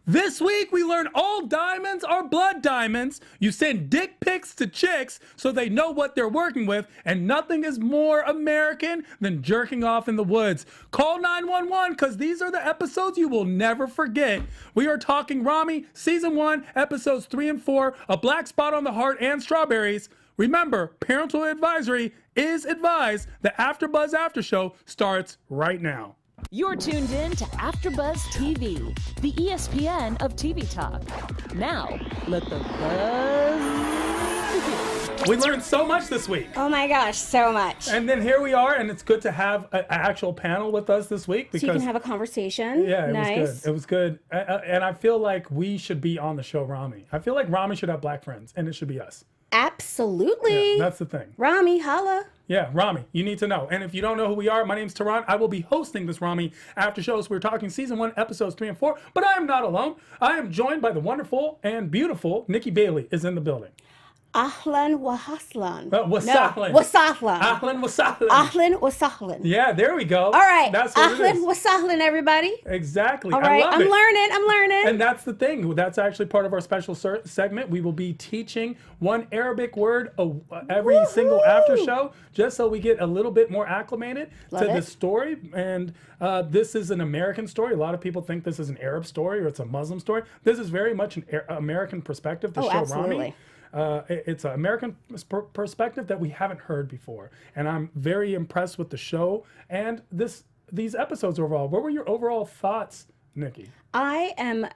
This week, we learn all diamonds are blood diamonds. You send dick pics to chicks so they know what they're working with, and nothing is more American than jerking off in the woods. Call 911 because these are the episodes you will never forget. We are talking Ramy, Season 1, Episodes 3 and 4, A Black Spot on the Heart, and Strawberries. Remember, parental advisory is advised. The AfterBuzz After Show starts right now. You're tuned in to AfterBuzz TV, the ESPN of TV talk. Now, let the buzz begin. We learned so much this week. Oh my gosh, so much. And then here we are, and it's good to have an actual panel with us this week. Because, so you can have a conversation. Yeah, it nice. was good. It was good. And I feel like we should be on the show Ramy. I feel like Ramy should have black friends, and it should be us. Absolutely. Yeah, that's the thing. Ramy, holla. Yeah, Ramy, you need to know. And if you don't know who we are, my name's Tehran. I will be hosting this Ramy after show. So we're talking Season 1, Episodes 3 and 4. But I am not alone. I am joined by the wonderful and beautiful Nikki Bailey is in the building. Ahlan wa haslan. Wasahlan. No, wasahlan. Ahlan wasahlan. Ahlan wasahlan. Yeah, there we go. All right. That's what it is. Ahlan wasahlan, everybody. Exactly. All right. I love I'm it. learning. And that's the thing. That's actually part of our special segment. We will be teaching one Arabic word every single after show, just so we get a little bit more acclimated to the story. And this is an American story. A lot of people think this is an Arab story or it's a Muslim story. This is very much an American perspective to show absolutely. Ramy. It's an American perspective that we haven't heard before. And I'm very impressed with the show and these episodes overall. What were your overall thoughts, Nikki? I am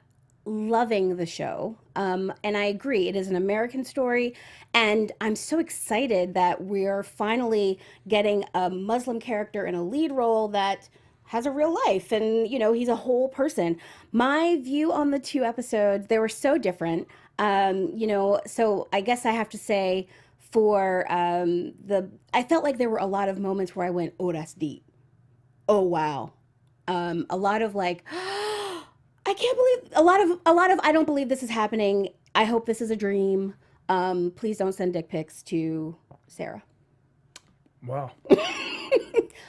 loving the show. And I agree. It is an American story. And I'm so excited that we're finally getting a Muslim character in a lead role that has a real life. And, you know, he's a whole person. My view on the two episodes, they were so different. You know, so I guess I have to say for I felt like there were a lot of moments where I went, oh, that's deep. Oh, wow. A lot of like, I can't believe a lot of I don't believe this is happening. I hope this is a dream. Please don't send dick pics to Sarah. Wow.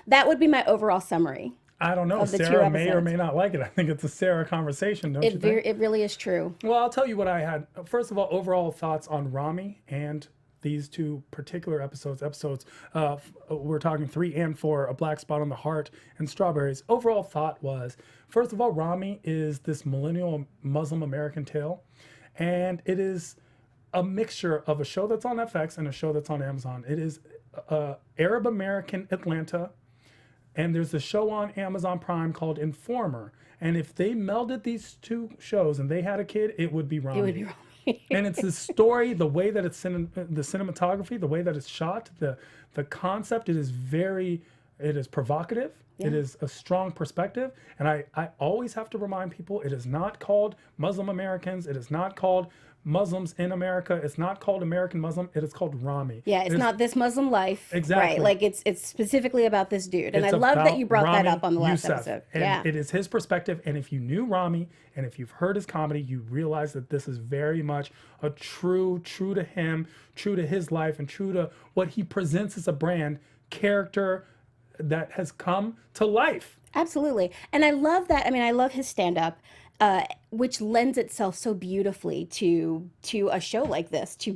That would be my overall summary. I don't know. Sarah may or may not like it. I think it's a Sarah conversation, don't you think? It really is true. Well, I'll tell you what I had. First of all, overall thoughts on Ramy and these two particular episodes. We're talking 3 and 4, A Black Spot on the Heart and Strawberries. Overall thought was, first of all, Ramy is this millennial Muslim American tale. And it is a mixture of a show that's on FX and a show that's on Amazon. It is Arab American Atlanta. And there's a show on Amazon Prime called Informer. And if they melded these two shows and they had a kid, it would be Ramy. It would be Ramy. And it's the story, the way that it's the cinematography, the way that it's shot, the concept. It is provocative. Yeah. It is a strong perspective. And I always have to remind people, it is not called Muslim Americans. It is not called Muslims in America. It's not called American Muslim. It is called Ramy. Yeah, it's not This Muslim Life. Exactly. Right. Like it's specifically about this dude. And I love that you brought Ramy that up on the last Youssef. episode. And yeah. it is his perspective. And if you knew Ramy and if you've heard his comedy, you realize that this is very much a true to him, true to his life, and true to what he presents as a brand character that has come to life. Absolutely. And I love that. I mean, I love his stand-up, which lends itself so beautifully to a show like this, to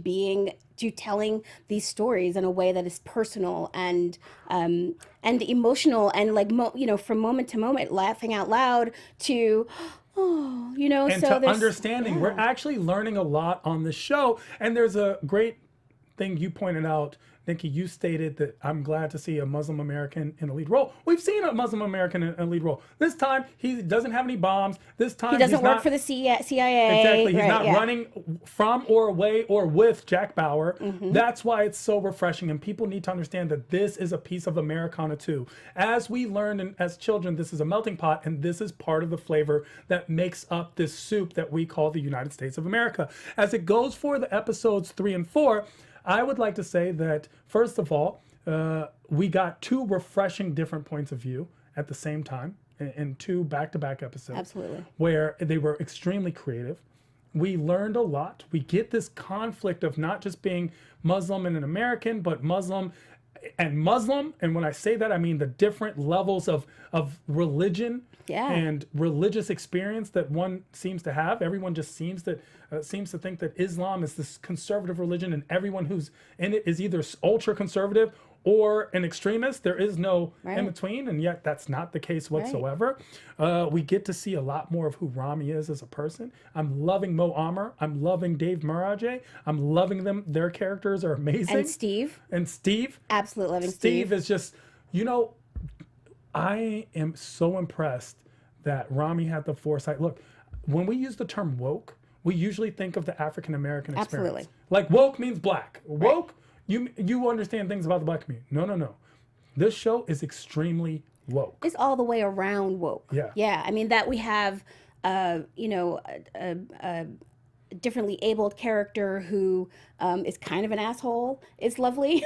telling these stories in a way that is personal and emotional and like, from moment to moment, laughing out loud to, and so to understanding. We're actually learning a lot on the show. And there's a great thing you pointed out, Nikki. You stated that I'm glad to see a Muslim American in a lead role. We've seen a Muslim American in a lead role. This time, he doesn't have any bombs. This time, he doesn't work for the CIA. Exactly. He's not running from or away or with Jack Bauer. Mm-hmm. That's why it's so refreshing. And people need to understand that this is a piece of Americana too. As we learned as children, this is a melting pot, and this is part of the flavor that makes up this soup that we call the United States of America. As it goes for the episodes 3 and 4, I would like to say that, first of all, we got 2 refreshing different points of view at the same time in 2 back-to-back episodes. Absolutely. Where they were extremely creative. We learned a lot. We get this conflict of not just being Muslim and an American, but Muslim and Muslim. And when I say that, I mean the different levels of religion and religious experience that one seems to have. Everyone just seems to think that Islam is this conservative religion, and everyone who's in it is either ultra conservative or an extremist. There is no in between, and yet that's not the case whatsoever. We get to see a lot more of who Ramy is as a person. I'm loving Mo Amer. I'm loving Dave Maraje. I'm loving them. Their characters are amazing. And Steve. Absolutely loving Steve. Steve is just, I am so impressed that Ramy had the foresight. Look, when we use the term woke, we usually think of the African American experience. Absolutely. Like woke means black. Woke, you understand things about the black community. No. This show is extremely woke. It's all the way around woke. Yeah. I mean, that we have, a differently abled character who is kind of an asshole is lovely.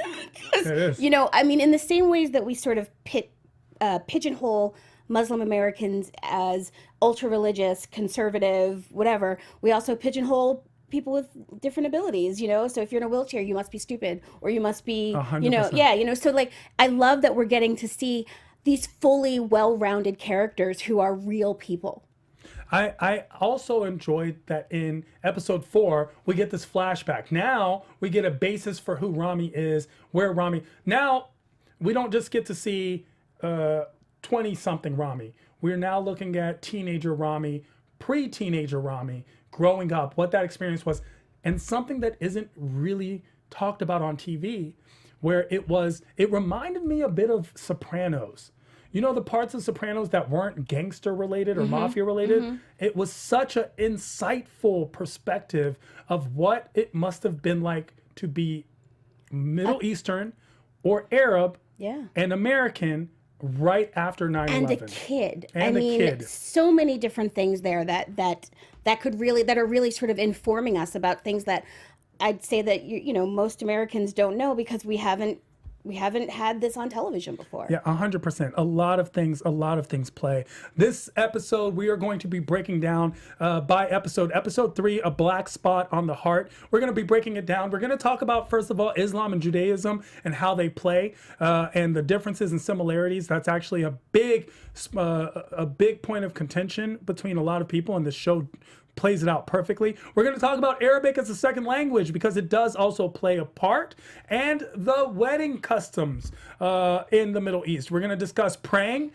It is. I mean, in the same ways that we sort of pigeonhole Muslim Americans as ultra-religious, conservative, whatever, we also pigeonhole people with different abilities, so if you're in a wheelchair, you must be stupid, or you must be, 100%. So like, I love that we're getting to see these fully well-rounded characters who are real people. I also enjoyed that in episode 4, we get this flashback. Now we get a basis for who Ramy is, where Ramy, now we don't just get to see 20-something Ramy. We're now looking at teenager Ramy, pre-teenager Ramy, growing up, what that experience was, and something that isn't really talked about on TV, where it reminded me a bit of Sopranos. The parts of Sopranos that weren't gangster related or mafia related, it was such an insightful perspective of what it must have been like to be Middle Eastern or Arab and American right after 9/11. And a kid. I mean, so many different things there that are really sort of informing us about things that I'd say that most Americans don't know because we haven't had this on television before. Yeah, 100%. A lot of things play. This episode, we are going to be breaking down by episode 3, A Black Spot on the Heart. We're going to be breaking it down. We're going to talk about, first of all, Islam and Judaism and how they play and the differences and similarities. That's actually a big point of contention between a lot of people, and the show plays it out perfectly. We're going to talk about Arabic as a second language because it does also play a part, and the wedding customs in the Middle East. We're going to discuss praying,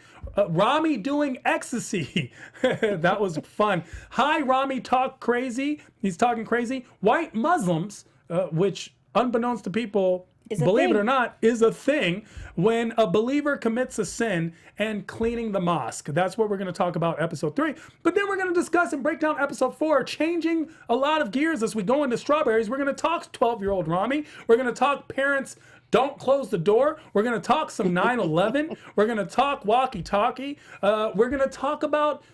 Ramy doing ecstasy. That was fun. Hi, Ramy talk crazy. He's talking crazy. White Muslims, which unbeknownst to people, believe it or not, is a thing when a believer commits a sin, and cleaning the mosque. That's what we're going to talk about episode 3. But then we're going to discuss and break down episode 4, changing a lot of gears as we go into strawberries. We're going to talk 12-year-old Ramy. We're going to talk parents don't close the door. We're going to talk some 9/11. We're going to talk walkie-talkie. We're going to talk about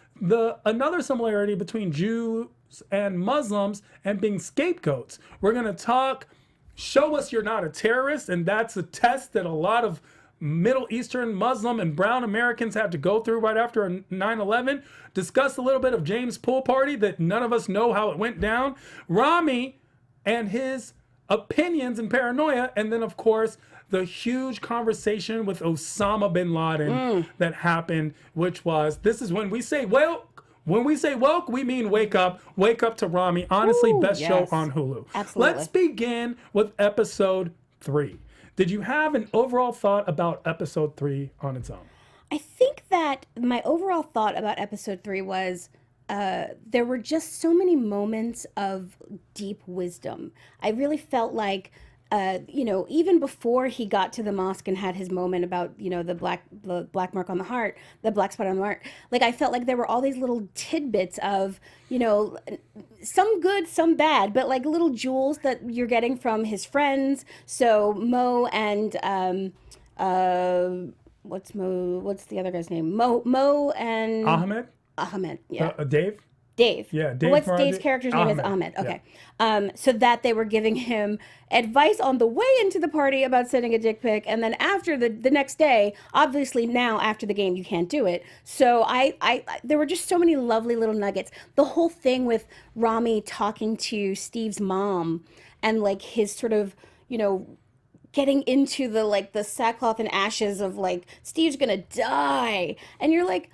another similarity between Jews and Muslims and being scapegoats. We're going to talk show us you're not a terrorist, and that's a test that a lot of Middle Eastern, Muslim, and brown Americans had to go through right after 9/11. Discuss a little bit of James' pool party that none of us know how it went down. Ramy and his opinions and paranoia, and then of course the huge conversation with Osama Bin Laden that happened, which was, this is when we say, when we say woke, we mean wake up to Ramy. Honestly, best show on Hulu. Absolutely. Let's begin with episode 3. Did you have an overall thought about episode 3 on its own? I think that my overall thought about episode 3 was there were just so many moments of deep wisdom. I really felt like, even before he got to the mosque and had his moment about, the black mark on the heart, the black spot on the heart, like I felt like there were all these little tidbits of, some good, some bad, but like little jewels that you're getting from his friends. So Mo and, what's the other guy's name? Mo and... Ahmed, yeah. Dave? Dave. Yeah, Dave. What's Dave's character's name? Is Ahmed. Okay. Yeah. So that they were giving him advice on the way into the party about sending a dick pic, and then after the next day, obviously now after the game you can't do it. So I there were just so many lovely little nuggets. The whole thing with Ramy talking to Steve's mom and like his sort of, getting into the sackcloth and ashes of like Steve's gonna die, and you're like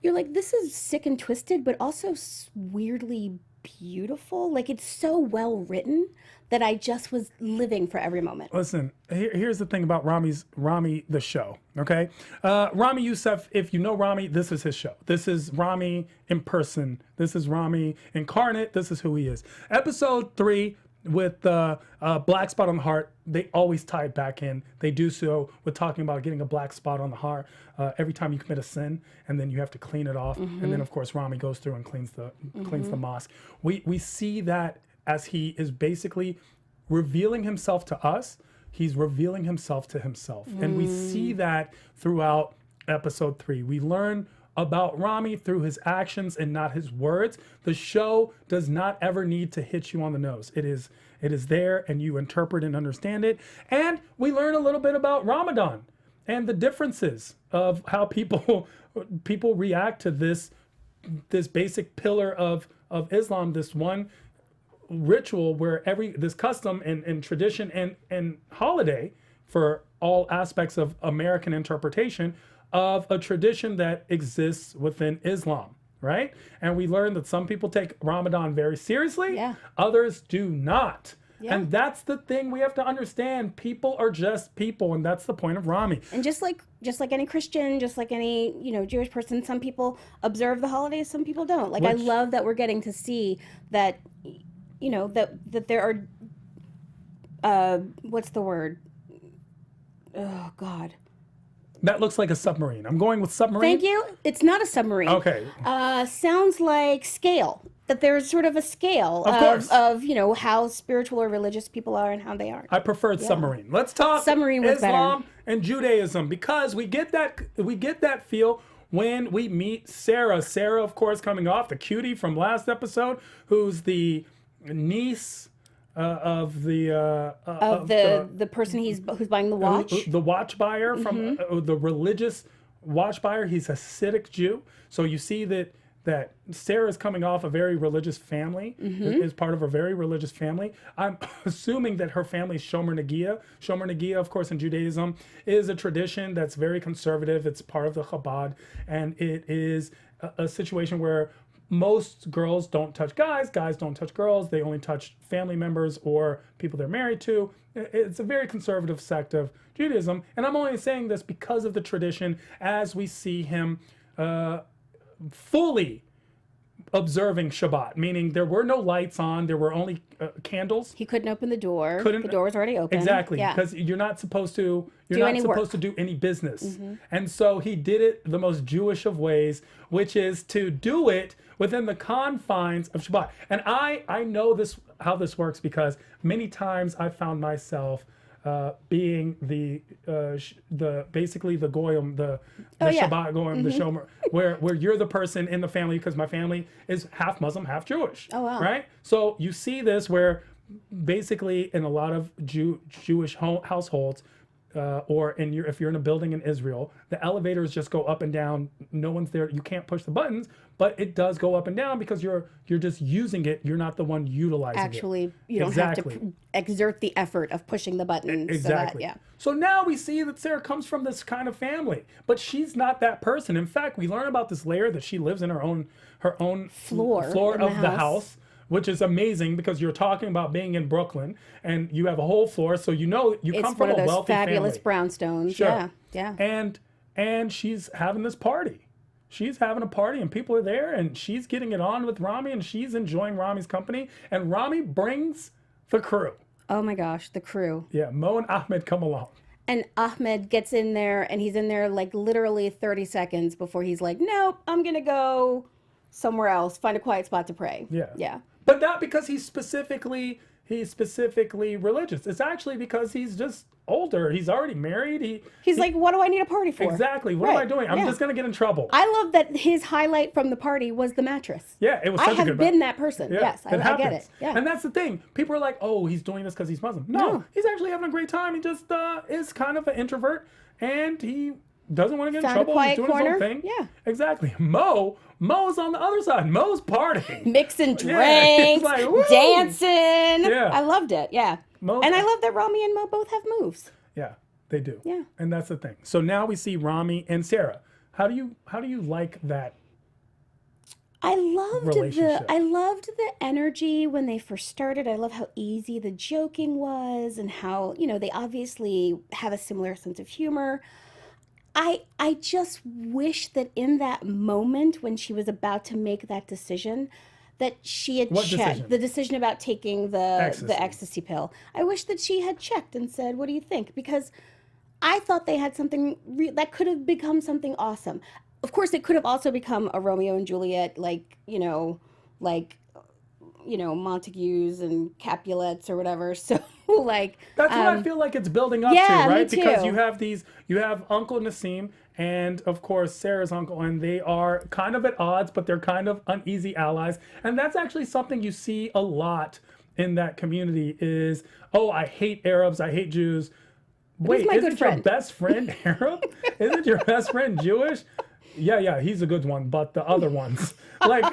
this is sick and twisted, but also weirdly beautiful. Like it's so well written that I just was living for every moment. Listen, here's the thing about Ramy, the show, okay? Ramy Youssef, if you know Ramy, this is his show. This is Ramy in person. This is Ramy incarnate. This is who he is. Episode 3 with the black spot on the heart, they always tie it back in. They do so with talking about getting a black spot on the heart every time you commit a sin, and then you have to clean it off. And then, of course, Ramy goes through and cleans the mosque. We see that as he is basically revealing himself to us, he's revealing himself to himself. And we see that throughout episode 3. We learn about Ramy through his actions and not his words. The show does not ever need to hit you on the nose. It is there, and you interpret and understand it. And we learn a little bit about Ramadan and the differences of how people react to this basic pillar of Islam, this one ritual where this custom and tradition and holiday for all aspects of American interpretation of a tradition that exists within Islam, right? And we learn that some people take Ramadan very seriously, others do not. And that's the thing we have to understand. People are just people, and that's the point of Ramy. And just like any Christian, just like any Jewish person, some people observe the holidays, some people don't. Like I love that we're getting to see that that there are what's the word? Oh God. That looks like a submarine. I'm going with submarine. Thank you. It's not a submarine. Okay. Sounds like scale. That there's sort of a scale of how spiritual or religious people are and how they aren't. I preferred submarine. Let's talk submarine was Islam better. and Judaism, because we get that feel when we meet Sarah. Sarah, of course, coming off the cutie from last episode, who's the niece of the person who's buying the watch, the watch buyer from the religious watch buyer. He's a Hasidic Jew, so you see that Sarah's coming off a very religious family, is part of a very religious family. I'm assuming that her family's Shomer Negia. Shomer Negia, of course, in Judaism is a tradition that's very conservative. It's part of the Chabad, and it is a situation where most girls don't touch guys don't touch girls, they only touch family members or people they're married to. It's a very conservative sect of Judaism, and I'm only saying this because of the tradition as we see him fully observing Shabbat, meaning there were no lights on, there were only candles. He couldn't open the door. The door was already open. Exactly, because you're not supposed to do any business. And so he did it the most Jewish of ways, which is to do it within the confines of Shabbat. And I know how this works, because many times I found myself being basically the goyim, the Shabbat goyim, the shomer, where you're the person in the family, because my family is half Muslim, half Jewish. Oh wow! Right? So you see this where basically in a lot of Jewish households, if you're in a building in Israel, the elevators just go up and down. No one's there. You can't push the buttons, but it does go up and down because you're just using it. You're not the one utilizing it. Actually, you don't have to exert the effort of pushing the button. Exactly. So now we see that Sarah comes from this kind of family, but she's not that person. In fact, we learn about this layer that she lives in her own floor of the house. Which is amazing, because you're talking about being in Brooklyn and you have a whole floor, so you come from a wealthy family. It's one of those fabulous brownstones. Sure. Yeah. And she's having this party. She's having a party and people are there, and she's getting it on with Ramy, and she's enjoying Ramy's company, and Ramy brings the crew. Oh my gosh, the crew. Yeah, Mo and Ahmed come along. And Ahmed gets in there, and he's in there like literally 30 seconds before he's like, nope, I'm going to go somewhere else, find a quiet spot to pray. Yeah. But not because he's specifically religious. It's actually because he's just older. He's already married. He's like, what do I need a party for? Exactly. What am I doing? I'm just going to get in trouble. I love that his highlight from the party was the mattress. Yeah, it was such a good I have been that person. Yeah, yes, I get it. Yeah. And that's the thing. People are like, oh, he's doing this because he's Muslim. No, he's actually having a great time. He just is kind of an introvert, and he doesn't want to get in trouble. He's doing his own thing. Yeah. Exactly. Mo's on the other side. Mo's partying. Mixing drinks, dancing. Yeah. I loved it. Yeah. And I love that Rami and Mo both have moves. Yeah, they do. Yeah. And that's the thing. So now we see Rami and Sarah. How do you like that? I loved Relationship. the energy when they first started. I love how easy the joking was and how, they obviously have a similar sense of humor. I just wish that in that moment when she was about to make that decision, that she had What checked decision? the decision about taking the Ecstasy. ecstasy pill. I wish that she had checked and said, "What do you think?" Because I thought they had something that could have become something awesome. Of course, it could have also become a Romeo and Juliet, like Montagues and Capulets or whatever. So like That's what I feel like it's building up to, yeah, me right? Because too. you have Uncle Nassim and of course Sarah's uncle, and they are kind of at odds, but they're kind of uneasy allies. And that's actually something you see a lot in that community is, oh, I hate Arabs, I hate Jews. Wait, my good isn't your friend? best friend Arab? Isn't your best friend Jewish? Yeah, he's a good one, but the other ones, like,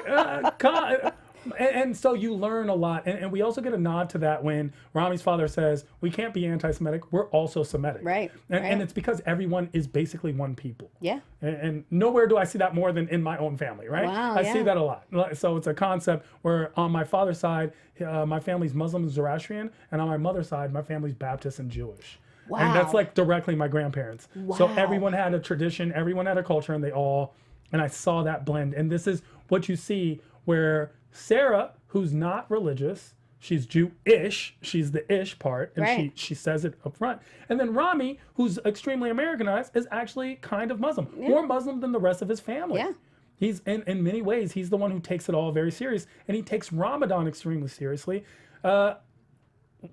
and so you learn a lot. And we also get a nod to that when Rami's father says, we can't be anti-Semitic, we're also Semitic. Right, And right. it's because everyone is basically one people. Yeah. And nowhere do I see that more than in my own family, right? Wow, I see yeah. that a lot. So it's a concept where on my father's side, my family's Muslim and Zoroastrian, and on my mother's side, my family's Baptist and Jewish. Wow. And that's like directly my grandparents. So Wow. everyone had a tradition, everyone had a culture, and and I saw that blend. And this is what you see where Sarah, who's not religious, she's Jewish, she's the ish part, and Right. she says it up front. And then Rami, who's extremely Americanized, is actually kind of Muslim, more Muslim than the rest of his family. Yeah. He's in many ways, he's the one who takes it all very serious, and he takes Ramadan extremely seriously.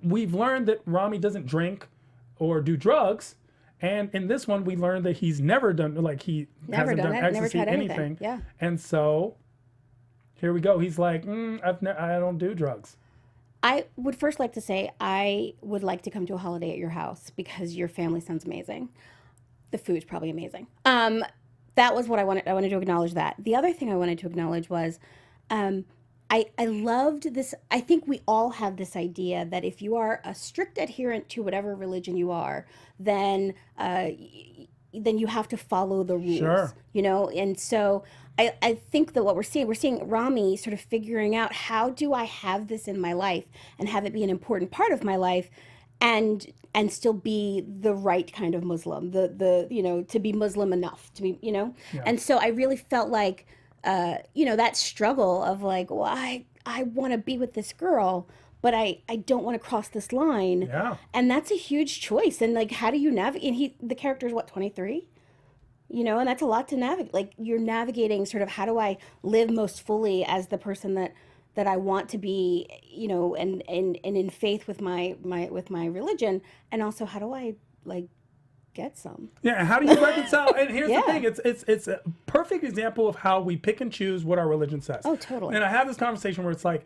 We've learned that Rami doesn't drink or do drugs, and in this one we learned that he's never done, like, he Never hasn't done done it, never ecstasy, tried anything. anything. Yeah. And so here we go. He's like, I don't do drugs. I would first like to say I would like to come to a holiday at your house because your family sounds amazing. The food's probably amazing. That was what I wanted. I wanted to acknowledge that. The other thing I wanted to acknowledge was, I loved this. I think we all have this idea that if you are a strict adherent to whatever religion you are, then you have to follow the rules. Sure. And so I think that what we're seeing Rami sort of figuring out, how do I have this in my life and have it be an important part of my life, and still be the right kind of Muslim, to be Muslim enough to be, And so I really felt like, that struggle of like, well, I want to be with this girl, but I don't want to cross this line. Yeah. And that's a huge choice. And like, how do you navigate? And the character is what, 23? And that's a lot to navigate. Like, you're navigating sort of, how do I live most fully as the person that I want to be, and in faith with my religion, and also how do I like get some? Yeah, how do you reconcile? And here's Yeah. the thing: it's a perfect example of how we pick and choose what our religion says. Oh, totally. And I have this conversation where it's like,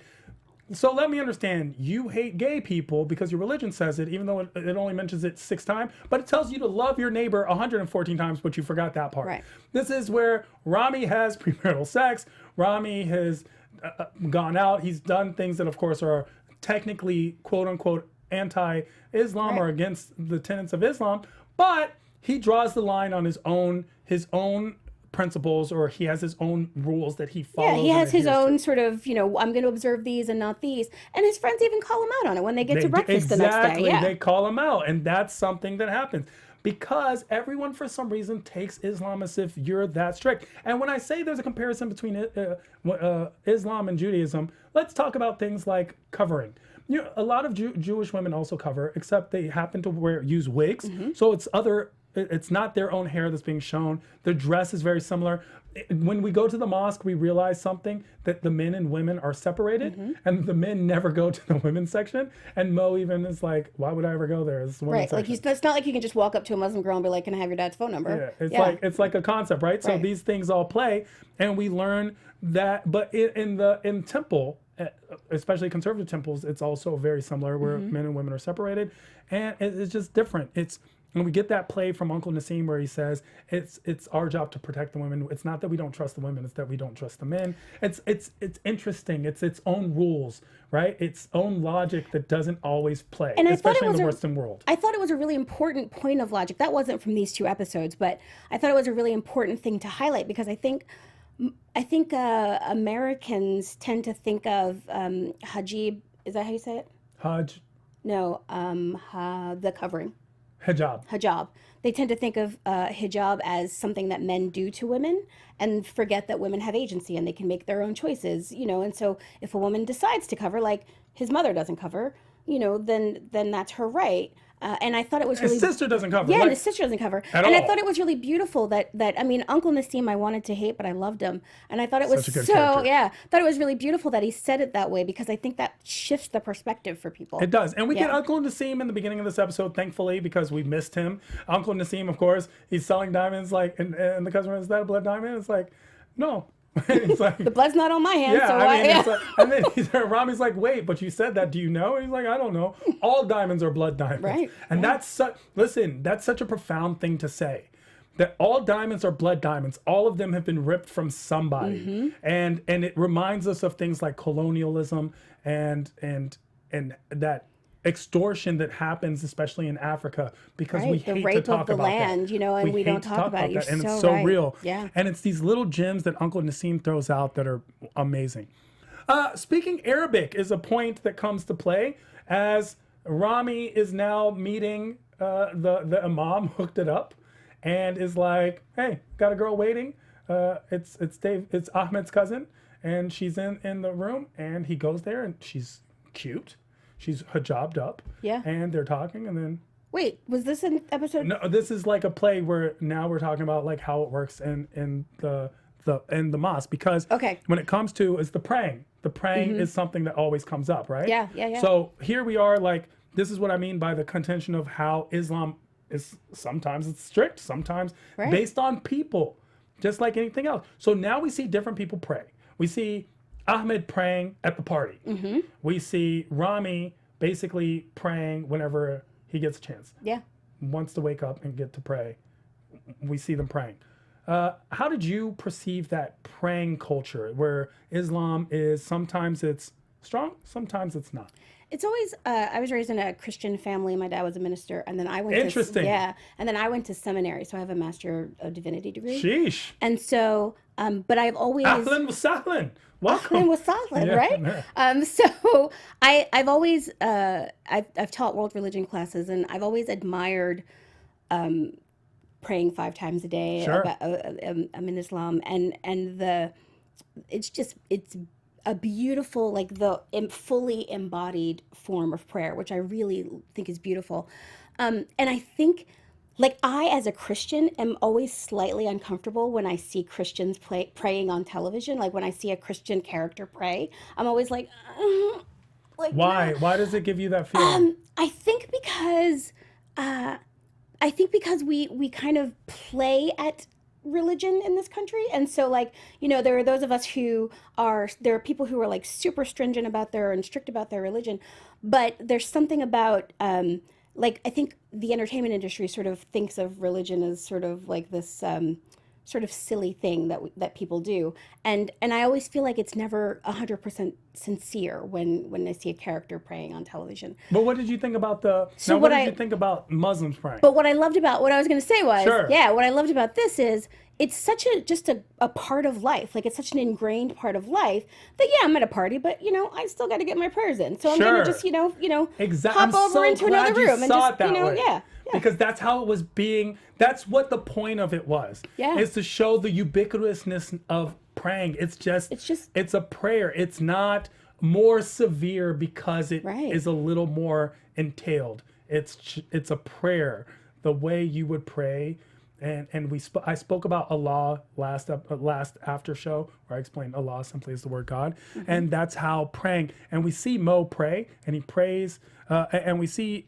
so let me understand: you hate gay people because your religion says it, even though it only mentions it 6 times, but it tells you to love your neighbor 114 times, but you forgot that part. Right. This is where Rami has premarital sex. Rami has gone out. He's done things that, of course, are technically quote unquote anti-Islam or Right. against the tenets of Islam, but he draws the line on his own principles, or he has his own rules that he follows. Yeah, he and has his adheres to. own sort of, I'm going to observe these and not these. And his friends even call him out on it when they get to breakfast the next day. Exactly, Yeah. they call him out, and that's something that happens because everyone, for some reason, takes Islam as if you're that strict. And when I say there's a comparison between Islam and Judaism, let's talk about things like covering. A lot of Jewish women also cover, except they happen to use wigs. Mm-hmm. So it's not their own hair that's being shown. The dress is very similar. When we go to the mosque, we realize something, that the men and women are separated, Mm-hmm. and the men never go to the women's section. And Mo even is like, why would I ever go there? It's the women's Right. Like, section. it's not like you can just walk up to a Muslim girl and be like, can I have your dad's phone number? Yeah, it's like a concept, right? So Right. these things all play, and we learn that. But in temple, especially conservative temples, it's also very similar, where Mm-hmm. men and women are separated, and it's just different. And we get that play from Uncle Nassim where he says, it's our job to protect the women. It's not that we don't trust the women, it's that we don't trust the men. It's interesting. It's its own rules, right? Its own logic that doesn't always play, And especially in the Western world. I thought it was a really important point of logic. That wasn't from these 2 episodes, but I thought it was a really important thing to highlight because I think Americans tend to think of hijab. Is that how you say it? Hajj. No, the covering. Hijab. They tend to think of hijab as something that men do to women and forget that women have agency and they can make their own choices, and so if a woman decides to cover, like his mother doesn't cover, then that's her right. And I thought it was really... His sister doesn't cover. Yeah, like, his sister doesn't cover. At And all. I thought it was really beautiful that I mean, Uncle Nassim I wanted to hate, but I loved him. And I thought it was Such a good character. thought it was really beautiful that he said it that way because I think that shifts the perspective for people. It does. And we get Yeah. Uncle Nassim in the beginning of this episode, thankfully, because we missed him. Uncle Nassim, of course, he's selling diamonds, like, and the customer, is that a blood diamond? It's like, no. It's like, The blood's not on my hands, yeah, so I mean, yeah. it's like, and then Rami's like, wait, but you said that. Do you know? And he's like, I don't know. All diamonds are blood diamonds. Right, And that's such a profound thing to say. That all diamonds are blood diamonds. All of them have been ripped from somebody. Mm-hmm. And it reminds us of things like colonialism and that extortion that happens, especially in Africa, because we Right, the hate rape to of talk the about land, that. and we hate don't to talk about it. You're and so it's so right. real. Yeah. And it's these little gems that Uncle Nassim throws out that are amazing. Speaking Arabic is a point that comes to play as Rami is now meeting the imam, hooked it up, and is like, hey, got a girl waiting. It's Ahmed's cousin, and she's in the room, and he goes there, and she's cute. She's hijabbed up. Yeah. And they're talking, and then... Wait, was this an episode? No, this is like a play where now we're talking about like how it works in the mosque, because Okay. when it comes to is the praying. The praying is something that always comes up, right? Yeah. So here we are, like, this is what I mean by the contention of how Islam is sometimes it's strict, sometimes Right. based on people, just like anything else. So now we see different people pray. We see Ahmed praying at the party. We see Rami basically praying whenever he gets a chance. Yeah. Wants to wake up and get to pray. We see them praying. How did you perceive that praying culture where Islam is sometimes it's strong, sometimes it's not? It's always, I was raised in a Christian family. My dad was a minister. And then I went Interesting. And then I went to seminary. So I have a Master of Divinity degree. Sheesh. And so, but I've always... Ahlan wa sahlan. Welcome. Ahlan wa sahlan, Yeah, right? yeah. So I've always, I've taught world religion classes, and I've always admired praying 5 times a day. Sure. I'm in Islam, and it's a beautiful, like the fully embodied form of prayer, which I really think is beautiful. And I think, like, I, as a Christian, am always slightly uncomfortable when I see Christians praying on television. Like, when I see a Christian character pray, I'm always like, Why? Why does it give you that feeling? I think because we kind of play at religion in this country, and so, like, there are those of us there are people who are like super stringent about and strict about their religion, but there's something about like, I think the entertainment industry sort of thinks of religion as sort of like this sort of silly thing that people do, and I always feel like it's never 100% sincere when I see a character praying on television. But what did you think about what did you think about Muslims praying? But what I loved about what I was going to say was, Sure. what I loved about this is it's such a part of life. Like, it's such an ingrained part of life that, I'm at a party, but I still got to get my prayers in. So I'm going to just Exactly. hop I'm over so into glad another you room and saw just it that way. yeah. Because that's how it was being. That's what the point of it was. Yeah. Is to show the ubiquitousness of praying. It's a prayer. It's not more severe because it is a little more entailed. It's a prayer. The way you would pray. And I spoke about Allah last after show, where I explained Allah simply is the word God, and that's how praying. And we see Mo pray, and he prays, and we see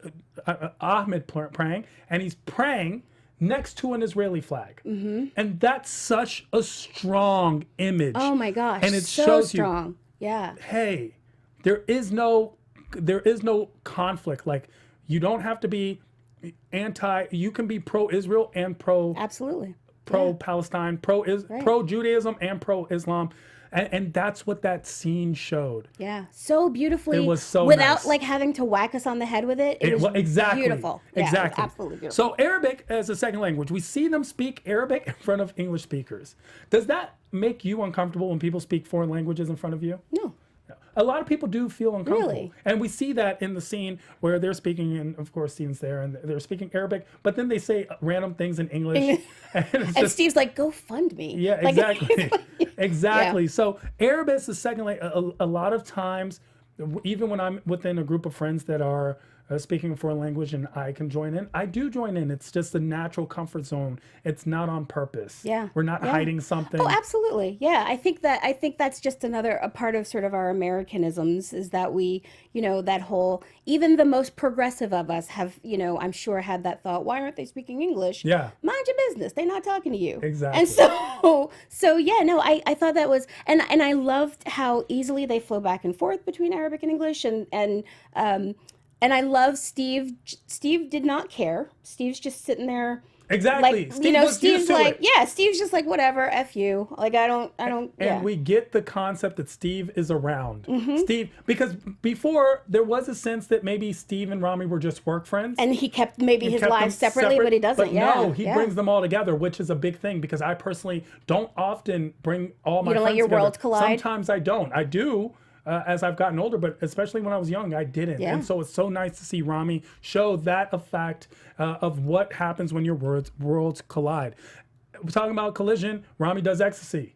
Ahmed praying, and he's praying next to an Israeli flag, and that's such a strong image. Oh my gosh! And it so shows strong. you, Yeah. hey, there is no conflict. Like, you don't have to be you can be pro-Israel and Absolutely. pro-Palestine, pro-Judaism and pro-Islam. And that's what that scene showed. Yeah, so beautifully. It was so without nice. like having to whack us on the head with it. It was exactly beautiful. Yeah, exactly. it was absolutely beautiful. So Arabic as a second language, we see them speak Arabic in front of English speakers. Does that make you uncomfortable when people speak foreign languages in front of you? No. A lot of people do feel uncomfortable. Really? And we see that in the scene where they're speaking, and of course Steven's there, and they're speaking Arabic, but then they say random things in English. And Steve's like, "Go fund me." Yeah, Like, exactly. Exactly. Yeah. So Arabic is the second language. A lot of times, even when I'm within a group of friends that are speaking a foreign language and I can join in, I do join in. It's just a natural comfort zone. It's not on purpose. Yeah. We're not hiding something. Oh, absolutely. Yeah, I think that's just a part of sort of our Americanisms is that we, that whole, even the most progressive of us have, I'm sure had that thought, why aren't they speaking English? Yeah. Mind your business. They're not talking to you. Exactly. And so yeah, no, I thought that was, and I loved how easily they flow back and forth between Arabic and English and I love Steve. Steve did not care. Steve's just sitting there. Exactly. Like, Steve's like, yeah, Steve's just like, whatever, F you. Like, I don't. And yeah. we get the concept that Steve is around. Steve, because before there was a sense that maybe Steve and Rami were just work friends. And he kept maybe his kept lives them separately, separate, but he doesn't. But yeah. no, he brings them all together, which is a big thing because I personally don't often bring all my You don't friends let your together. worlds collide? Sometimes I don't. I do. As I've gotten older, but especially when I was young, I didn't. Yeah. And so it's so nice to see Rami show that effect of what happens when your worlds collide. We're talking about collision. Rami does ecstasy.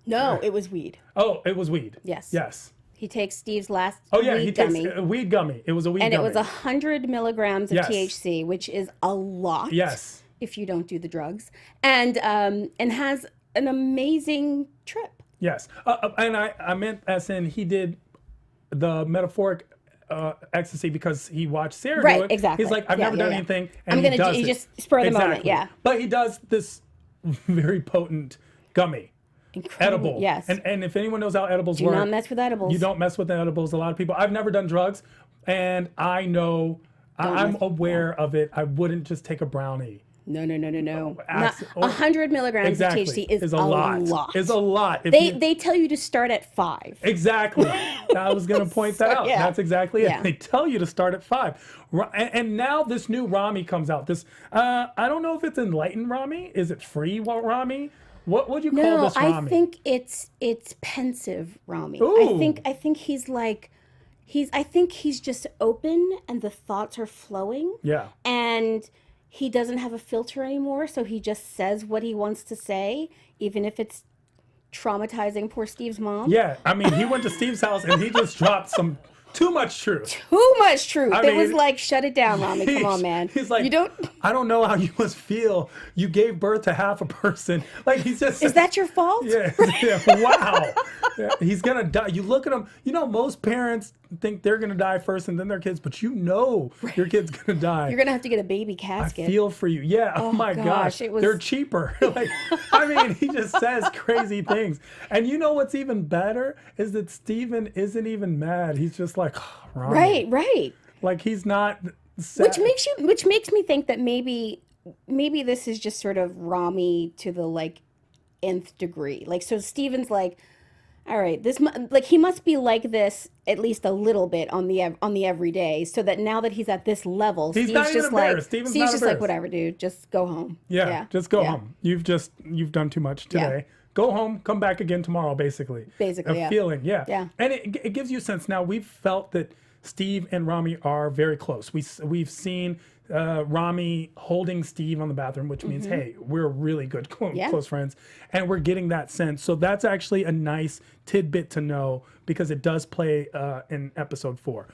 No, it was weed. Oh, it was weed. Yes. Yes. He takes Steve's last He weed takes gummy. a weed gummy. It was a weed And gummy. it was 100 milligrams of Yes. THC, which is a lot. Yes. If you don't do the drugs. And has an amazing trip. Yes. And I meant as in he did the metaphoric ecstasy because he watched Sarah do it. Right, exactly. He's like, I've never done anything. And I'm he does you it. just spur of the moment, Exactly. yeah. But he does this very potent gummy. Incredible. Edible. Yes. And if anyone knows how edibles Do work. not mess with edibles. You don't mess with edibles. A lot of people, I've never done drugs and I know, I'm aware of it. I wouldn't just take a brownie. No. Not Acc- 100 milligrams Exactly. of THC is a lot. Is a lot. If They tell you to start at 5. Exactly. I was going to point that out. yeah. That's exactly Yeah. it. They tell you to start at 5. And now this new Rami comes out. This I don't know if it's enlightened Rami. Is it free Rami? What would you call this Rami? I think it's pensive Rami. Ooh. I think he's like I think he's just open and the thoughts are flowing. Yeah. And he doesn't have a filter anymore, so he just says what he wants to say, even if it's traumatizing poor Steve's mom. Yeah. I mean, he went to Steve's house and he just dropped some too much truth. Too much truth. I It was mean, like, shut it down, Rami. Come on, man. He's like, you don't. I don't know how you must feel. You gave birth to half a person. Like he's just. Is that your fault? Yeah. Wow. Yeah, he's gonna die. You look at him. Most parents think they're gonna die first and then their kids, but your kid's gonna die. You're gonna have to get a baby I casket. feel for you. Yeah. Oh my gosh. it was- They're cheaper. He just says crazy things. And you know what's even better is that Steven isn't even mad. He's just like, oh, Rami. Right. Like he's not sad. Which makes me think that maybe this is just sort of Rami to the nth degree. So Steven's like, all right, he must be like this at least a little bit on the everyday, so that now that he's at this level, He's Steve's not even just embarrassed. like Steven's Steve's not just like, embarrassed. whatever, dude, just go home. Yeah, just go Yeah. home. You've done too much today. Go home, come back again tomorrow, basically. Basically, a yeah. feeling, yeah. Yeah. And it gives you a sense. Now, we've felt that Steve and Rami are very close. We've seen Rami holding Steve on the bathroom, which means, hey, we're really good close friends. And we're getting that sense. So that's actually a nice tidbit to know because it does play in episode 4.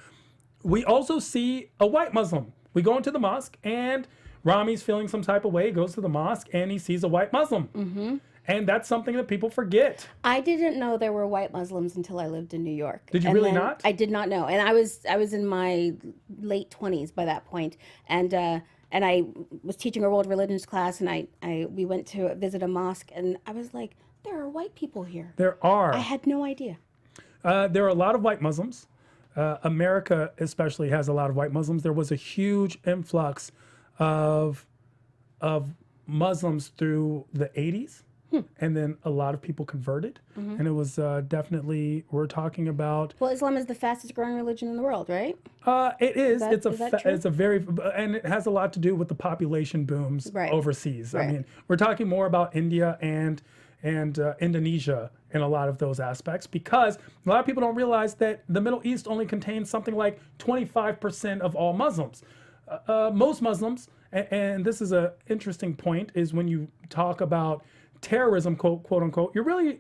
We also see a white Muslim. We go into the mosque and Rami's feeling some type of way. He goes to the mosque and he sees a white Muslim. And that's something that people forget. I didn't know there were white Muslims until I lived in New York. Did you really not? I did not know, and I was in my late 20s by that point, and I was teaching a world religions class, and we went to visit a mosque, and I was like, there are white people here. There are. I had no idea. There are a lot of white Muslims. America especially has a lot of white Muslims. There was a huge influx of Muslims through the 80s. And then a lot of people converted. And it was definitely, we're talking about... Well, Islam is the fastest growing religion in the world, right? It is. Is that true? It's a very... And it has a lot to do with the population booms overseas. Right. I mean, we're talking more about India and Indonesia in a lot of those aspects, because a lot of people don't realize that the Middle East only contains something like 25% of all Muslims. Most Muslims, and this is an interesting point, is when you talk about terrorism, quote unquote, you're really,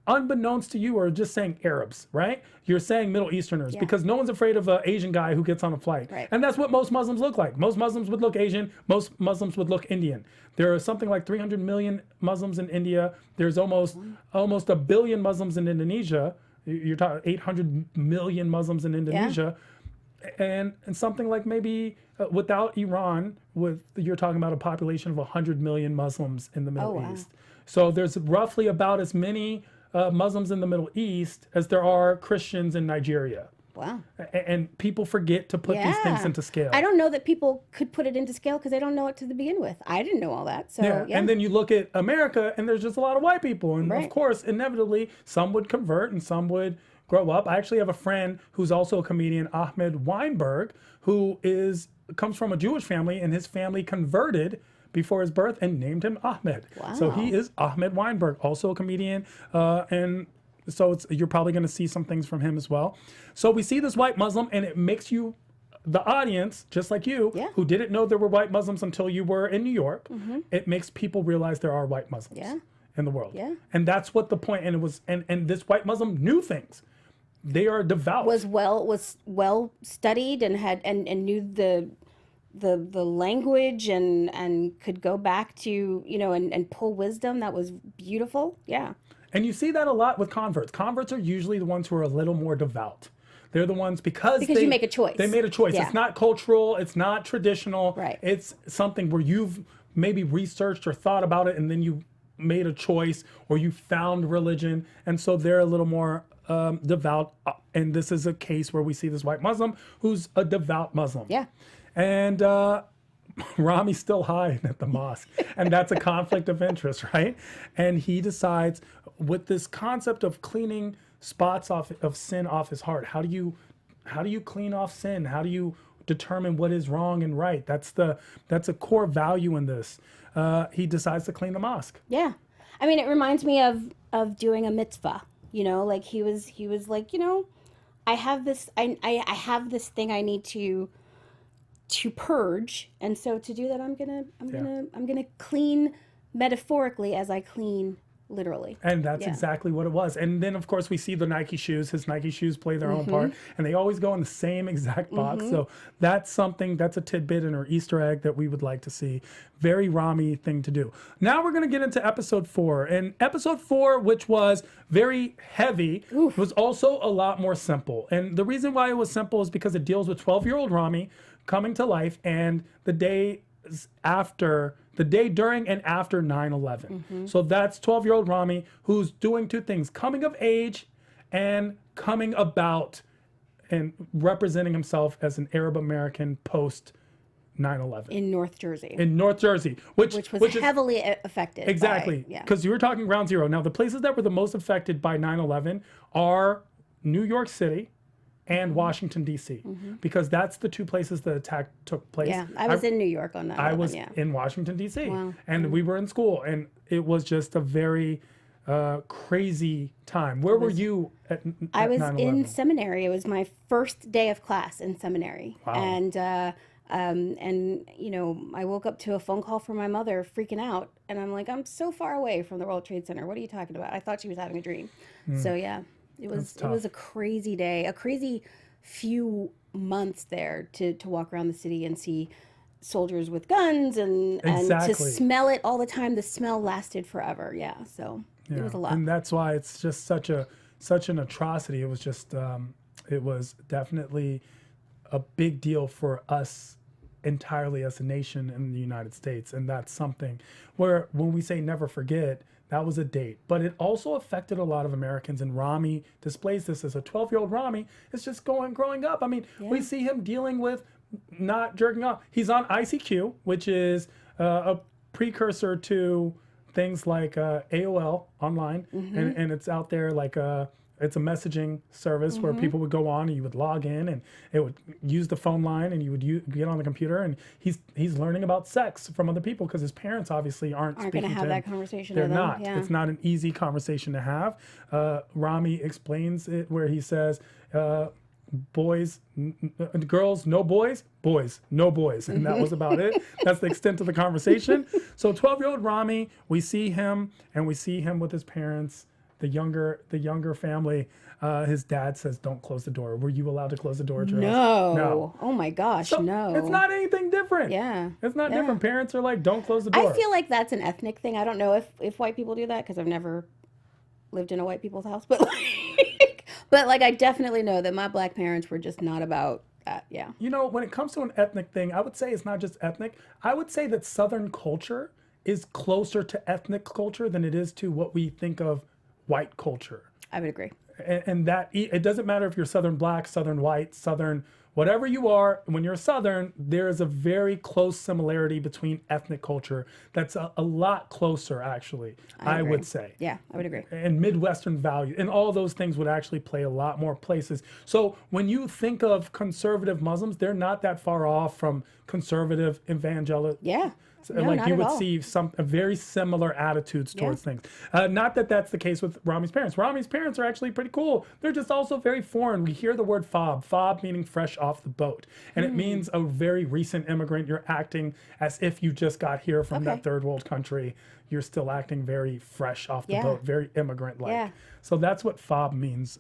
unbeknownst to you, are just saying Arabs, right? You're saying Middle Easterners, because no one's afraid of an Asian guy who gets on a flight. Right. And that's what most Muslims look like. Most Muslims would look Asian. Most Muslims would look Indian. There are something like 300 million Muslims in India. There's almost a billion Muslims in Indonesia. You're talking 800 million Muslims in Indonesia. And something like maybe without Iran, you're talking about a population of 100 million Muslims in the Middle East. So there's roughly about as many Muslims in the Middle East as there are Christians in Nigeria. Wow. And people forget to put these things into scale. I don't know that people could put it into scale because they don't know it to begin with. I didn't know all that. So And then you look at America and there's just a lot of white people. And of course, inevitably, some would convert and some would grow up. I actually have a friend who's also a comedian, Ahmed Weinberg, who comes from a Jewish family, and his family converted before his birth and named him Ahmed. Wow. So he is Ahmed Weinberg, also a comedian, and so you're probably going to see some things from him as well. So we see this white Muslim, and it makes you, the audience, just like you, who didn't know there were white Muslims until you were in New York, it makes people realize there are white Muslims in the world. And that's what the point, and it was, and this white Muslim knew things. They are devout. Was well studied and had and knew the language and could go back to, and pull wisdom. That was beautiful. Yeah. And you see that a lot with converts. Converts are usually the ones who are a little more devout. They're the ones because you make a choice. They made a choice. Yeah. It's not cultural. It's not traditional. Right. It's something where you've maybe researched or thought about it, and then you made a choice, or you found religion, and so they're a little more devout. And this is a case where we see this white Muslim who's a devout Muslim. Yeah. And Rami's still high at the mosque, and that's a conflict of interest, right? And he decides, with this concept of cleaning spots of sin off his heart, how do you clean off sin? How do you determine what is wrong and right? That's a core value in this. He decides to clean the mosque. Yeah. I mean, it reminds me of doing a mitzvah. Like he was like, I have this thing I need to purge, and so to do that I'm gonna clean metaphorically as I clean literally. And that's exactly what it was. And then of course we see the Nike shoes. His Nike shoes play their own part, and they always go in the same exact box. So that's a tidbit in our Easter egg that we would like to see. Very Ramy thing to do. Now we're going to get into episode 4. And episode 4, which was very heavy, was also a lot more simple. And the reason why it was simple is because it deals with 12-year-old Ramy coming to life and the day during and after 9/11. So that's 12-year-old Ramy, who's doing two things: coming of age and coming about and representing himself as an Arab American post 9/11 in North Jersey. Which was heavily affected. Exactly. Because you were talking ground zero. Now the places that were the most affected by 9/11 are New York City and Washington, D.C., because that's the two places the attack took place. Yeah, I was in New York on that. I was in Washington, D.C., Wow. and we were in school, and it was just a very crazy time. Where were you at 9/11? I was in seminary. It was my first day of class in seminary. Wow. And I woke up to a phone call from my mother freaking out, and I'm like, I'm so far away from the World Trade Center. What are you talking about? I thought she was having a dream. So yeah. It was a crazy day, a crazy few months there to walk around the city and see soldiers with guns and to smell it all the time. The smell lasted forever. Yeah, so it was a lot. And that's why it's just such an atrocity. It was just it was definitely a big deal for us entirely as a nation in the United States, and that's something where when we say never forget, that was a date. But it also affected a lot of Americans, and Ramy displays this as a 12-year-old Ramy is just growing up. I mean, we see him dealing with not jerking off. He's on ICQ, which is a precursor to things like AOL online, and it's out there like it's a messaging service where people would go on and you would log in and it would use the phone line and you would get on the computer, and he's learning about sex from other people because his parents obviously aren't going speaking to have to that him. conversation. They're with them. not. Yeah. It's not an easy conversation to have. Rami explains it where he says, boys, girls, no boys, boys, no boys. And that was about it. That's the extent of the conversation. So 12-year-old Rami, we see him with his parents, the younger family. His dad says, don't close the door. Were you allowed to close the door, Gerald? No. Oh my gosh, So no. It's not anything different. Yeah. It's not different. Parents are like, don't close the door. I feel like that's an ethnic thing. I don't know if white people do that because I've never lived in a white people's house, but like I definitely know that my black parents were just not about that. Yeah. You know, when it comes to an ethnic thing, I would say it's not just ethnic. I would say that Southern culture is closer to ethnic culture than it is to what we think of white culture. I would agree. And that it doesn't matter if you're Southern black, Southern white, Southern whatever you are. When you're Southern, there is a very close similarity between ethnic culture that's a lot closer, actually, I would say. Yeah, I would agree. And Midwestern value, and all those things would actually play a lot more places. So when you think of conservative Muslims, they're not that far off from conservative evangelical. Yeah. So, No, like not you at would all. see some very similar attitudes towards things. Not that that's the case with Rami's parents. Rami's parents are actually pretty cool. They're just also very foreign. We hear the word fob meaning fresh off the boat. And it means a very recent immigrant. You're acting as if you just got here from that third world country. You're still acting very fresh off the boat, very immigrant-like. Yeah. So that's what fob means.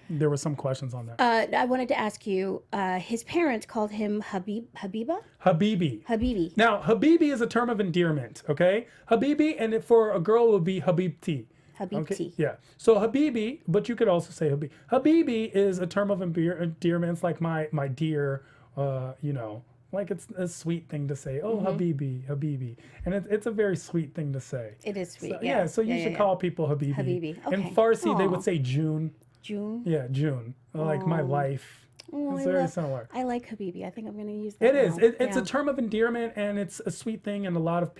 There were some questions on that. I wanted to ask you, his parents called him Habiba? Habibi. Habibi. Now, Habibi is a term of endearment, okay? Habibi, and for a girl, it would be Habibti. Habibti. Okay? Yeah. So Habibi, but you could also say Habibi. Habibi is a term of endearment. It's like my dear, you know, like it's a sweet thing to say. Oh, Habibi. And it's a very sweet thing to say. It is sweet. So, so you should call people Habibi. Habibi. In Okay. Farsi, they Aw. would say June. June. Yeah, June. Like my life. Oh, It's I very love- similar. I like Habibi. I think I'm going to use that. It is. now. It's Yeah. a term of endearment, and it's a sweet thing, and a lot of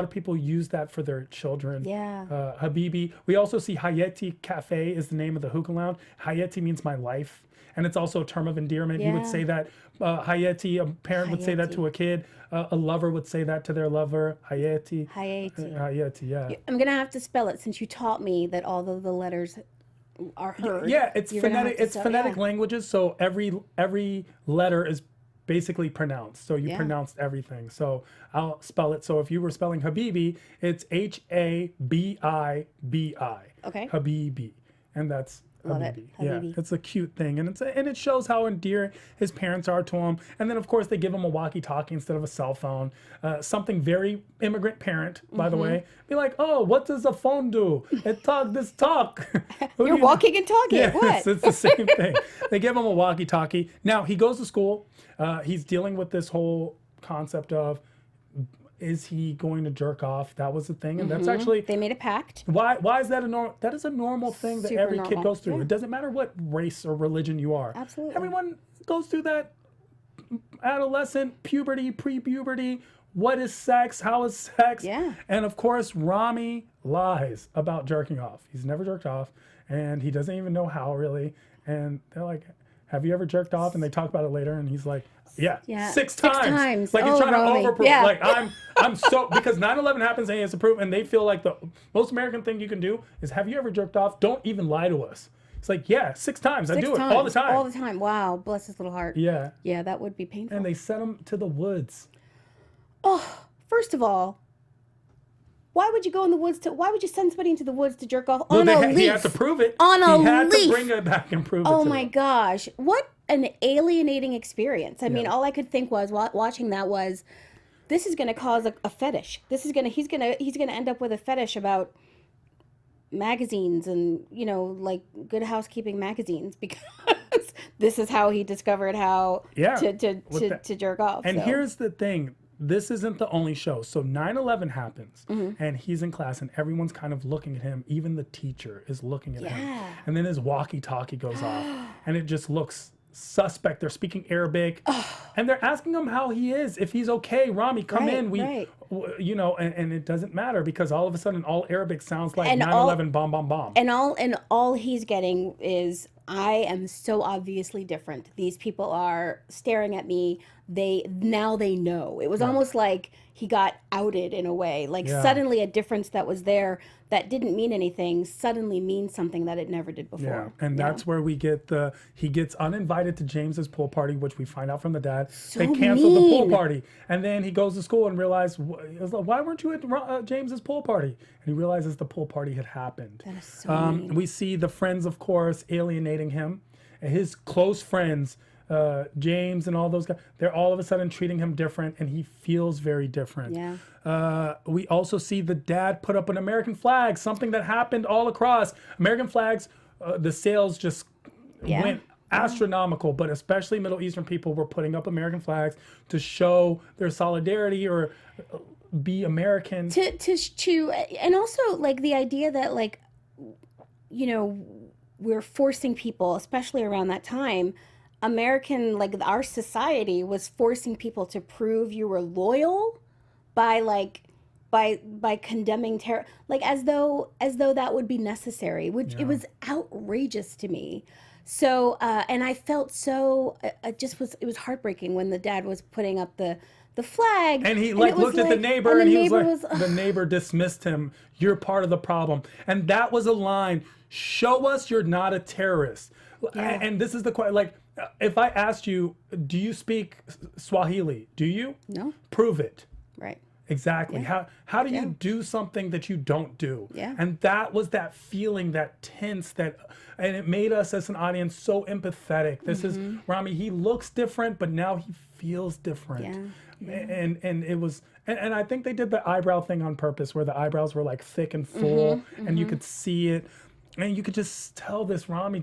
people use that for their children. Yeah. Habibi. We also see Hayati Cafe is the name of the hookah lounge. Hayati means my life, and it's also a term of endearment. You would Yeah. say that Hayati. A parent would say that to a kid. A lover would say that to their lover. Hayati. Hayati. Hayati. Yeah. I'm going to have to spell it since you taught me that all of the letters are heard. Yeah, it's You're gonna have phonetic. to It's spell- phonetic yeah. languages. So every letter is basically pronounced. So you Yeah. pronounced everything. So I'll spell it. So if you were spelling Habibi, it's Habibi. Okay. Habibi, and that's Love it. Habibi. Habibi. Yeah, it's a cute thing, and it shows how endearing his parents are to him. And then of course they give him a walkie-talkie instead of a cell phone. Something very immigrant parent, by the way. Be like, oh, what does a phone do? It talk. Who do You're you- walking and talking. Yes, What? it's the same thing. They give him a walkie-talkie. Now he goes to school. He's dealing with this whole concept of, is he going to jerk off? That was the thing, and that's actually They made a pact. why is that a normal? That is a normal thing that Super every kid normal. goes through. Yeah. It doesn't matter what race or religion you are. Absolutely. Everyone goes through that. Adolescent, puberty, pre-puberty. What is sex? How is sex? Yeah. And of course, Rami lies about jerking off. He's never jerked off, and he doesn't even know how really. And they're like, "Have you ever jerked off?" And they talk about it later, and he's like, "Yeah, Yeah, six six times." times. Like he's Oh, trying Rami. to overprove. Yeah. Like I'm so because 9/11 happens and he has to prove, and they feel like the most American thing you can do is, "Have you ever jerked off?" Don't even lie to us. It's like, yeah, 6 times. I do it all the time. All the time. Wow. Bless his little heart. Yeah. Yeah, that would be painful. And they sent him to the woods. First of all, why would you go in the woods why would you send somebody into the woods to jerk off Well, on a leaf? he had to prove it. On a he had leaf. to bring it back and prove it Oh to my them. gosh. What an alienating experience. I mean, Yeah. all I could think was watching that was, this is going to cause a fetish. He's going to end up with a fetish about magazines and, like Good Housekeeping magazines, because this is how he discovered how Yeah, to jerk off. And so. here's the thing. This isn't the only show. So 9/11 happens, Mm-hmm. and he's in class, and everyone's kind of looking at him. Even the teacher is looking at him. Yeah. And then his walkie-talkie goes off, and it just looks suspect. They're speaking Arabic. And they're asking him how he is, if he's okay. Rami, come Right, in. right. You know, and it doesn't matter because all of a sudden all Arabic sounds like And 9/11 bomb, bomb, bomb. And all he's getting is, I am so obviously different. These people are staring at me. They know. It was almost like he got outed in a way. Like suddenly a difference that was there that didn't mean anything suddenly means something that it never did before. Yeah, and that's where we get he gets uninvited to James's pool party, which we find out from the dad. So they canceled the pool mean. party, and then he goes to school and realizes, why weren't you at James's pool party? And he realizes the pool party had happened. That is so mean. We see the friends, of course, alienating him. And his close friends, James and all those guys, they're all of a sudden treating him different, and he feels very different. Yeah. We also see the dad put up an American flag, something that happened all across. American flags, the sales just went astronomical, but especially Middle Eastern people were putting up American flags to show their solidarity or be American. And also like the idea that, like, you know, we're forcing people, especially around that time, American, like our society was forcing people to prove you were loyal by condemning terror, like as though that would be necessary, which it was outrageous to me. So and I felt so it was heartbreaking when the dad was putting up the flag, and he looked at the neighbor, and he was like, the neighbor dismissed him. You're part of the problem. And that was a line. Show us you're not a terrorist. Yeah. And this is the question. Like, if I asked you, do you speak Swahili? Do you? No. Prove it. Right. Exactly. Yeah. How do you do something that you don't do? Yeah. And that was that feeling, that tense, and it made us as an audience so empathetic. This is Rami. He looks different, but now he feels different. Yeah. And it was, and I think they did the eyebrow thing on purpose, where the eyebrows were like thick and full, and you could see it, and you could just tell this Rami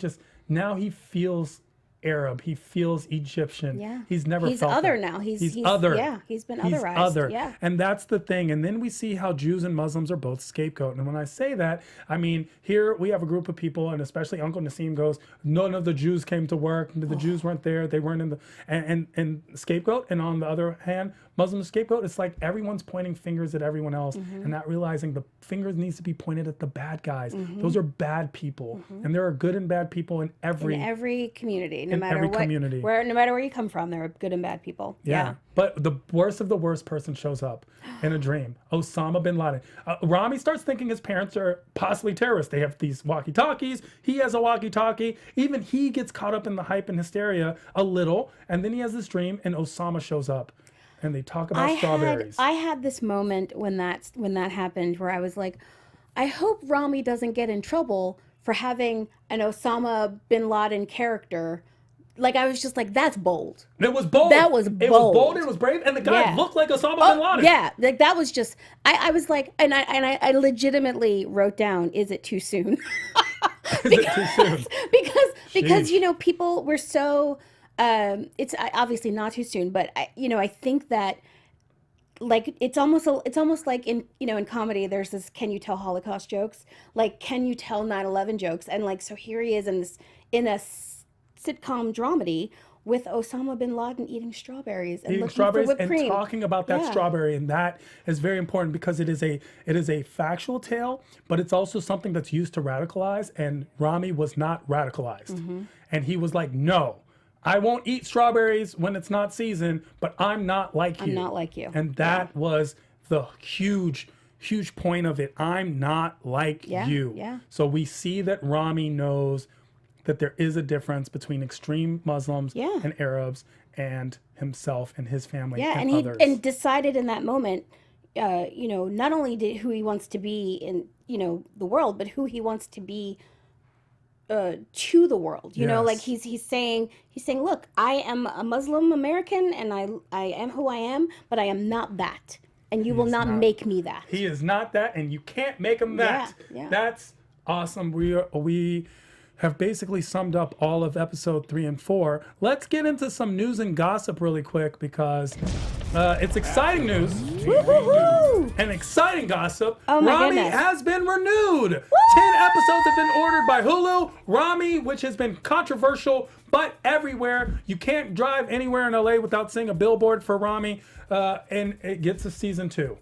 now he feels Arab. He feels Egyptian. Yeah. He's never He's felt other that. now. He's other. Yeah, he's been He's otherized. other. Yeah. And that's the thing. And then we see how Jews and Muslims are both scapegoat. And when I say that, I mean, here we have a group of people, and especially Uncle Nassim goes, none of the Jews came to work. The Jews weren't there. They weren't in the, and scapegoat. And on the other hand, Muslim scapegoat, it's like everyone's pointing fingers at everyone else and not realizing the fingers needs to be pointed at the bad guys. Those are bad people. And there are good and bad people in every community, no in matter every what, community. no matter where you come from, there are good and bad people. Yeah. But the worst of the worst person shows up in a dream. Osama Bin Laden. Rami starts thinking his parents are possibly terrorists. They have these walkie-talkies. He has a walkie-talkie. Even he gets caught up in the hype and hysteria a little. And then he has this dream, and Osama shows up. And they talk about strawberries. I had this moment when that happened where I was like, I hope Rami doesn't get in trouble for having an Osama Bin Laden character. Like, I was just like, that's bold. It was bold. That was bold. It was bold. It was brave. And the guy looked like Osama Bin Laden. Yeah, like that was just. I was like, and I legitimately wrote down, is it too soon? Is it too soon? because you know, people were so. It's obviously not too soon, but I think that, like, it's almost like in comedy, there's this can you tell Holocaust jokes, like can you tell 9/11 jokes, and like so here he is in a sitcom dramedy with Osama Bin Laden eating strawberries and looking for whipped cream. And talking about that strawberry, and that is very important because it is a factual tale, but it's also something that's used to radicalize. And Rami was not radicalized, and he was like, no. I won't eat strawberries when it's not season, but I'm not like you. I'm not like you. And that was the huge point of it. I'm not like you. Yeah. So we see that Rami knows that there is a difference between extreme Muslims and Arabs and himself and his family and others. He decided in that moment, not only who he wants to be in, the world, but who he wants to be to the world, like he's saying, look, I am a Muslim American and I am who I am, but I am not that. And you will not make me that. He is not that, and you can't make him that. Yeah. That's awesome. We have basically summed up all of episode 3 and 4. Let's get into some news and gossip really quick because It's exciting news. Woo-hoo-hoo! And exciting gossip. Oh my Ramy goodness. has been renewed. 10 episodes have been ordered by Hulu. Ramy, which has been controversial, but everywhere. You can't drive anywhere in LA without seeing a billboard for Ramy. And it gets a season 2.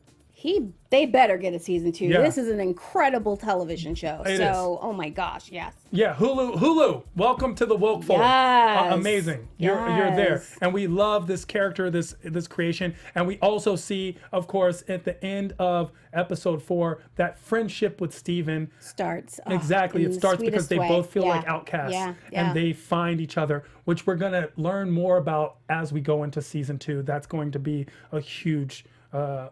They better get a season 2. Yeah. This is an incredible television show. It is. Oh my gosh, yes. Yeah, Hulu, welcome to the woke fold. Yes. Amazing. You're there. Yes. And we love this character, this creation. And we also see, of course, at the end of episode 4, that friendship with Steven Starts. exactly. in It the starts because sweetest they way. both feel Yeah. like outcasts. Yeah. And they find each other, which we're going to learn more about as we go into season 2. That's going to be a huge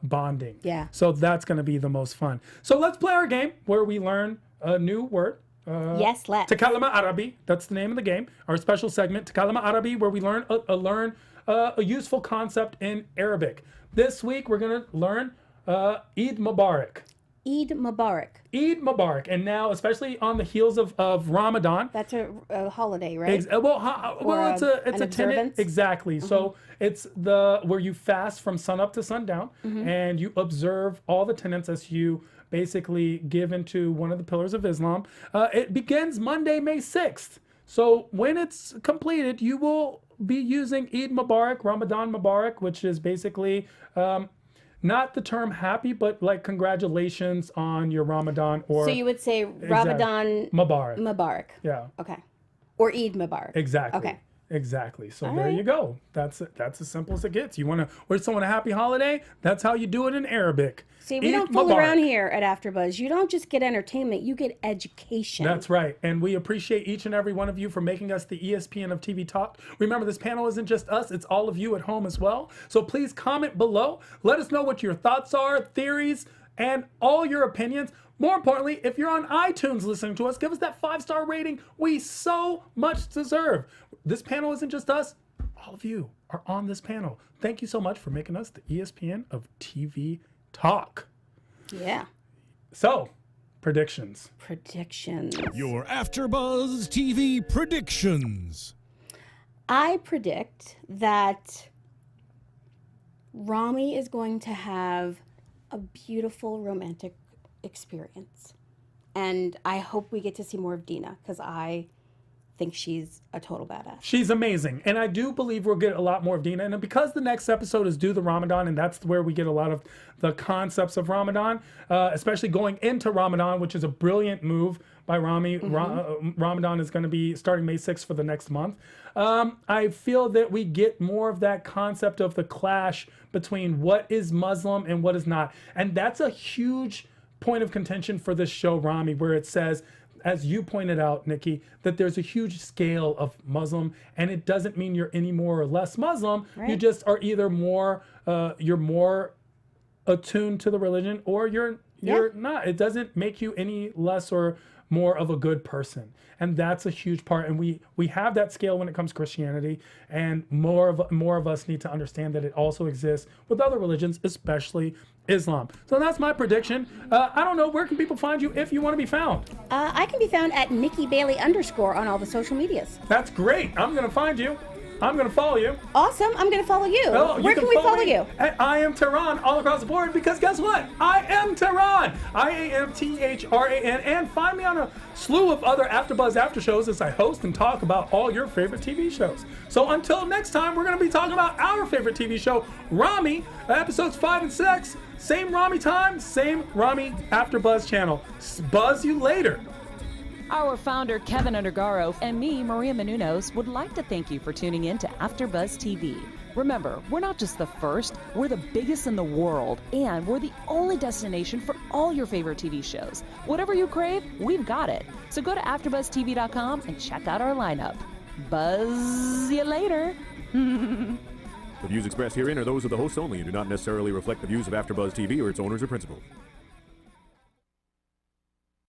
bonding. Yeah. So that's going to be the most fun. So let's play our game where we learn a new word. Yes, let's. Takalama Arabi, that's the name of the game. Our special segment, Takalama Arabi, where we learn a useful concept in Arabic. This week, we're going to learn Eid Mubarak. Eid Mubarak. Eid Mubarak. And now, especially on the heels of Ramadan. That's a holiday, right? It's an a tenet. observance? Exactly. So it's where you fast from sunup to sundown, and you observe all the tenets as you basically give into one of the pillars of Islam. It begins Monday, May 6th. So when it's completed, you will be using Eid Mubarak, Ramadan Mubarak, which is basically not the term happy, but like congratulations on your Ramadan, or So you would say Ramadan Mubarak. Mubarak. Yeah. Okay. Or Eid Mubarak. Exactly. Okay. Exactly. So All there right. you go. That's as simple as it gets. You want to wish someone a happy holiday? That's how you do it in Arabic. See, we Eid don't fool Mubarak. around here at AfterBuzz. You don't just get entertainment; you get education. That's right. And we appreciate each and every one of you for making us the ESPN of TV Talk. Remember, this panel isn't just us, it's all of you at home as well. So please comment below. Let us know what your thoughts are, theories, and all your opinions. More importantly, if you're on iTunes listening to us, give us that 5-star rating we so much deserve. This panel isn't just us. All of you are on this panel. Thank you so much for making us the ESPN of TV Talk. Yeah. So, predictions. Predictions. Your AfterBuzz TV predictions. I predict that Ramy is going to have a beautiful romantic experience. And I hope we get to see more of Dina, because I think she's a total badass. She's amazing. And I do believe we'll get a lot more of Dina. And because the next episode is due the Ramadan, and that's where we get a lot of the concepts of Ramadan, especially going into Ramadan, which is a brilliant move by Ramy. Ramadan is going to be starting May 6th for the next month. I feel that we get more of that concept of the clash between what is Muslim and what is not. And that's a huge point of contention for this show, Ramy, where it says, as you pointed out, Nikki, that there's a huge scale of Muslim, and it doesn't mean you're any more or less Muslim. Right. You just are either you're more attuned to the religion, or you're not. It doesn't make you any less or more of a good person. And that's a huge part. And we have that scale when it comes to Christianity, and more of us need to understand that it also exists with other religions, especially Islam. So that's my prediction. I don't know, where can people find you if you want to be found? I can be found at Nikki Bailey _ on all the social medias. That's great. I'm going to find you. I'm going to follow you. Awesome. I'm going to follow you. Oh, Where can we follow me you? At I am Tehran all across the board, because guess what? I am Tehran. IAMTHRAN. And find me on a slew of other AfterBuzz after shows as I host and talk about all your favorite TV shows. So until next time, we're going to be talking about our favorite TV show, Ramy, episodes 5 and 6. Same Ramy time, same Ramy AfterBuzz channel. Buzz you later. Our founder, Keven Undergaro, and me, Maria Menounos, would like to thank you for tuning in to AfterBuzz TV. Remember, we're not just the first, we're the biggest in the world, and we're the only destination for all your favorite TV shows. Whatever you crave, we've got it. So go to AfterBuzzTV.com and check out our lineup. Buzz you later. The views expressed herein are those of the hosts only and do not necessarily reflect the views of AfterBuzz TV or its owners or principals.